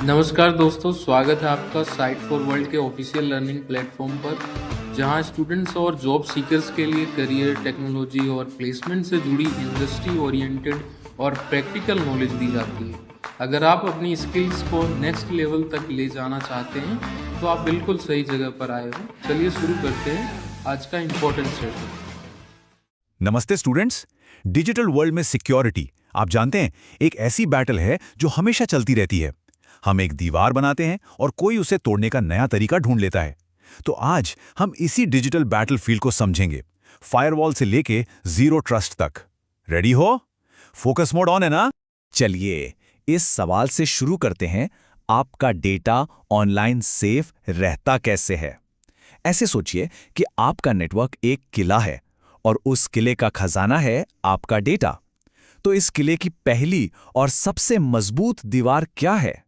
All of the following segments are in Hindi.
नमस्कार दोस्तों, स्वागत है आपका साइट फॉर वर्ल्ड के ऑफिशियल लर्निंग प्लेटफॉर्म पर, जहां स्टूडेंट्स और जॉब सीकर्स के लिए करियर, टेक्नोलॉजी और प्लेसमेंट से जुड़ी इंडस्ट्री ओरिएंटेड और प्रैक्टिकल नॉलेज दी जाती है। अगर आप अपनी स्किल्स को नेक्स्ट लेवल तक ले जाना चाहते हैं तो आप बिल्कुल सही जगह पर आए हो। चलिए शुरू करते हैं आज का इम्पोर्टेंट सेशन। नमस्ते स्टूडेंट्स। डिजिटल वर्ल्ड में सिक्योरिटी, आप जानते हैं, एक ऐसी बैटल है जो हमेशा चलती रहती है। हम एक दीवार बनाते हैं और कोई उसे तोड़ने का नया तरीका ढूंढ लेता है। तो आज हम इसी डिजिटल बैटलफील्ड को समझेंगे, फायरवॉल से लेके जीरो ट्रस्ट तक। रेडी हो? फोकस मोड ऑन है ना? चलिए इस सवाल से शुरू करते हैं, आपका डेटा ऑनलाइन सेफ रहता कैसे है? ऐसे सोचिए कि आपका नेटवर्क एक किला है और उस किले का खजाना है आपका डेटा। तो इस किले की पहली और सबसे मजबूत दीवार क्या है?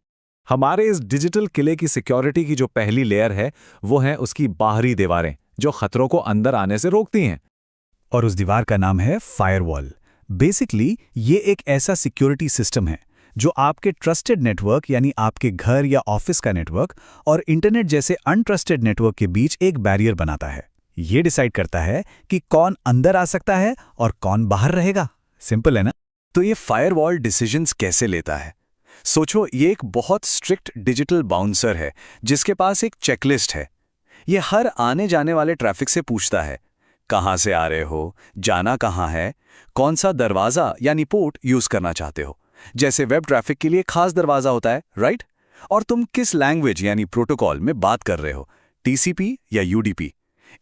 हमारे इस डिजिटल किले की सिक्योरिटी की जो पहली लेयर है, वो है उसकी बाहरी दीवारें, जो खतरों को अंदर आने से रोकती हैं। और उस दीवार का नाम है फायरवॉल। बेसिकली ये एक ऐसा सिक्योरिटी सिस्टम है जो आपके ट्रस्टेड नेटवर्क, यानी आपके घर या ऑफिस का नेटवर्क और इंटरनेट जैसे अनट्रस्टेड नेटवर्क के बीच एक बैरियर बनाता है। ये डिसाइड करता है कि कौन अंदर आ सकता है और कौन बाहर रहेगा। सिंपल है ना? तो ये फायरवॉल डिसीजंस कैसे लेता है? सोचो, ये एक बहुत स्ट्रिक्ट डिजिटल बाउंसर है जिसके पास एक चेकलिस्ट है। ये हर आने जाने वाले ट्रैफिक से पूछता है, कहाँ से आ रहे हो, जाना कहाँ है, कौन सा दरवाज़ा यानी पोर्ट यूज़ करना चाहते हो। जैसे वेब ट्रैफिक के लिए खास दरवाज़ा होता है, राइट? और तुम किस लैंग्वेज यानी प्रोटोकॉल में बात कर रहे हो, टीसीपी या यूडीपी।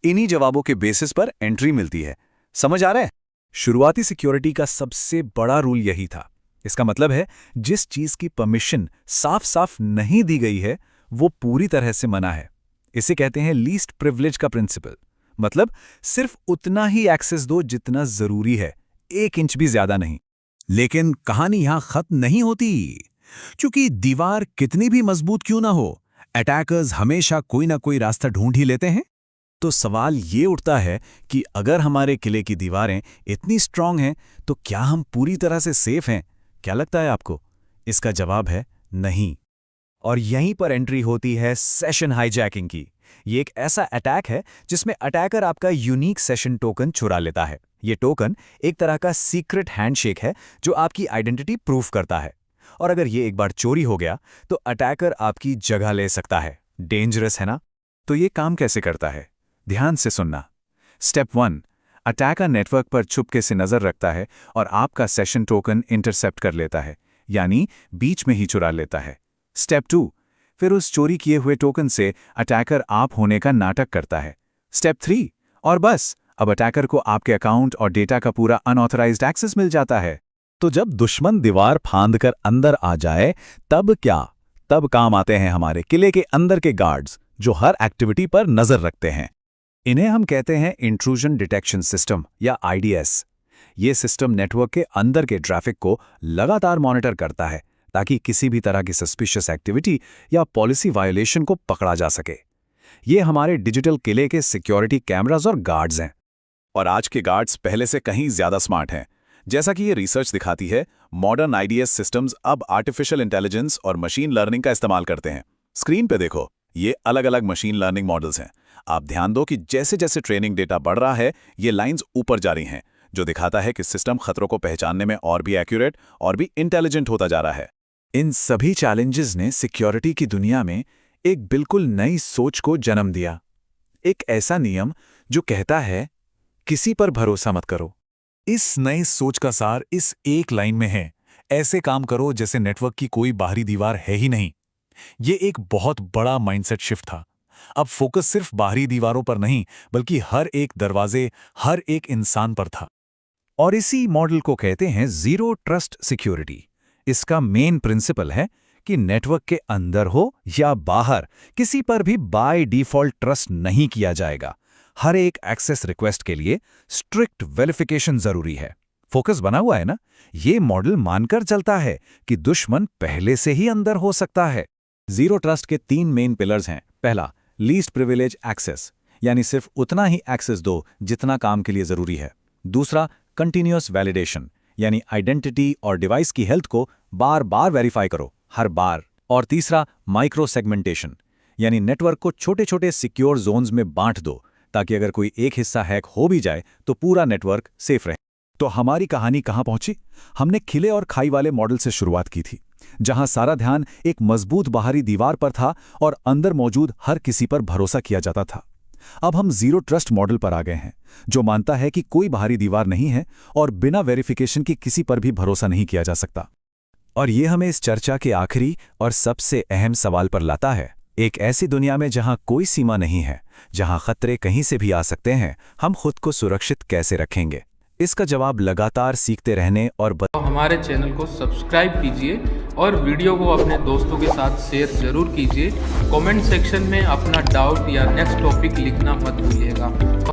इन्हीं जवाबों के बेसिस पर एंट्री मिलती है। समझ आ रहा है? शुरुआती सिक्योरिटी का सबसे बड़ा रूल यही था। इसका मतलब है, जिस चीज की परमिशन साफ साफ नहीं दी गई है वो पूरी तरह से मना है। इसे कहते हैं लीस्ट प्रिविलेज का प्रिंसिपल। मतलब सिर्फ उतना ही एक्सेस दो जितना जरूरी है, 1 इंच भी ज्यादा नहीं। लेकिन कहानी यहां खत्म नहीं होती, क्योंकि दीवार कितनी भी मजबूत क्यों ना हो, अटैकर्स हमेशा कोई ना कोई रास्ता ढूंढ ही लेते हैं। तो सवाल ये उठता है कि अगर हमारे किले की दीवारें इतनी स्ट्रांग हैं तो क्या हम पूरी तरह से सेफ हैं? क्या लगता है आपको? इसका जवाब है नहीं। और यहीं पर एंट्री होती है सेशन हाईजैकिंग की। ये एक ऐसा अटैक है जिसमें अटैकर आपका यूनिक सेशन टोकन चुरा लेता है। ये टोकन एक तरह का सीक्रेट हैंडशेक है जो आपकी आइडेंटिटी प्रूफ करता है। और अगर ये एक बार चोरी हो गया तो अटैकर आपकी जगह ले सकता है। डेंजरस है ना? तो ये काम कैसे करता है? ध्यान से सुनना। स्टेप 1, अटैकर नेटवर्क पर चुपके से नजर रखता है और आपका सेशन टोकन इंटरसेप्ट कर लेता है, यानी बीच में ही चुरा लेता है। स्टेप 2, फिर उस चोरी किए हुए टोकन से अटैकर आप होने का नाटक करता है। स्टेप 3, और बस अब अटैकर को आपके अकाउंट और डेटा का पूरा अनऑथराइज्ड एक्सेस मिल जाता है। तो जब दुश्मन दीवार फांद कर अंदर आ जाए तब क्या? तब काम आते हैं हमारे किले के अंदर के गार्ड्स, जो हर एक्टिविटी पर नजर रखते हैं। इन्हें हम कहते हैं इंट्रूजन डिटेक्शन सिस्टम या आईडीएस। ये सिस्टम नेटवर्क के अंदर के ट्रैफिक को लगातार मॉनिटर करता है ताकि किसी भी तरह की सस्पिशियस एक्टिविटी या पॉलिसी वायोलेशन को पकड़ा जा सके। ये हमारे डिजिटल किले के सिक्योरिटी कैमरास और गार्ड्स हैं। और आज के गार्ड्स पहले से कहीं ज्यादा स्मार्ट हैं। जैसा कि ये रिसर्च दिखाती है, मॉडर्न आईडीएस सिस्टम्स अब आर्टिफिशियल इंटेलिजेंस और मशीन लर्निंग का इस्तेमाल करते हैं। स्क्रीन पे देखो, ये अलग अलग मशीन लर्निंग मॉडल्स हैं। आप ध्यान दो कि जैसे जैसे ट्रेनिंग डेटा बढ़ रहा है, ये लाइंस ऊपर जा रही हैं, जो दिखाता है कि सिस्टम खतरों को पहचानने में और भी एक्यूरेट और भी इंटेलिजेंट होता जा रहा है। इन सभी चैलेंजेस ने सिक्योरिटी की दुनिया में एक बिल्कुल नई सोच को जन्म दिया। एक ऐसा नियम जो कहता है, किसी पर भरोसा मत करो। इस नई सोच का सार इस एक लाइन में है, ऐसे काम करो जैसे नेटवर्क की कोई बाहरी दीवार है ही नहीं। ये एक बहुत बड़ा माइंडसेट शिफ्ट था। अब फोकस सिर्फ बाहरी दीवारों पर नहीं, बल्कि हर एक दरवाजे, हर एक इंसान पर था। और इसी मॉडल को कहते हैं जीरो ट्रस्ट सिक्योरिटी। इसका मेन प्रिंसिपल है कि नेटवर्क के अंदर हो या बाहर, किसी पर भी बाय डिफॉल्ट ट्रस्ट नहीं किया जाएगा। हर एक एक्सेस रिक्वेस्ट के लिए स्ट्रिक्ट वेरिफिकेशन जरूरी है। फोकस बना हुआ है ना? ये मॉडल मानकर चलता है कि दुश्मन पहले से ही अंदर हो सकता है। जीरो ट्रस्ट के 3 मेन पिलर्स हैं। पहला, लीस्ट प्रिविलेज एक्सेस, यानी सिर्फ उतना ही एक्सेस दो जितना काम के लिए जरूरी है। दूसरा, कंटिन्यूअस वैलिडेशन, यानी आइडेंटिटी और डिवाइस की हेल्थ को बार बार वेरीफाई करो, हर बार और तीसरा माइक्रो सेगमेंटेशन, यानी नेटवर्क को छोटे छोटे सिक्योर जोन्स में बांट दो ताकि अगर कोई एक हिस्सा हैक हो भी जाए तो पूरा नेटवर्क सेफ रहे। तो हमारी कहानी कहां पहुंची? हमने खिले और खाई वाले मॉडल से शुरुआत की थी, जहां सारा ध्यान एक मजबूत बाहरी दीवार पर था और अंदर मौजूद हर किसी पर भरोसा किया जाता था। अब हम जीरो ट्रस्ट मॉडल पर आ गए हैं, जो मानता है कि कोई बाहरी दीवार नहीं है और बिना वेरिफिकेशन के किसी पर भी भरोसा नहीं किया जा सकता। और ये हमें इस चर्चा के आखिरी और सबसे अहम सवाल पर लाता है। एक ऐसी दुनिया में जहां कोई सीमा नहीं है, जहां खतरे कहीं से भी आ सकते हैं, हम खुद को सुरक्षित कैसे रखेंगे? इसका जवाब लगातार सीखते रहने और हमारे चैनल को सब्सक्राइब कीजिए और वीडियो को अपने दोस्तों के साथ शेयर जरूर कीजिए। कमेंट सेक्शन में अपना डाउट या नेक्स्ट टॉपिक लिखना मत भूलिएगा।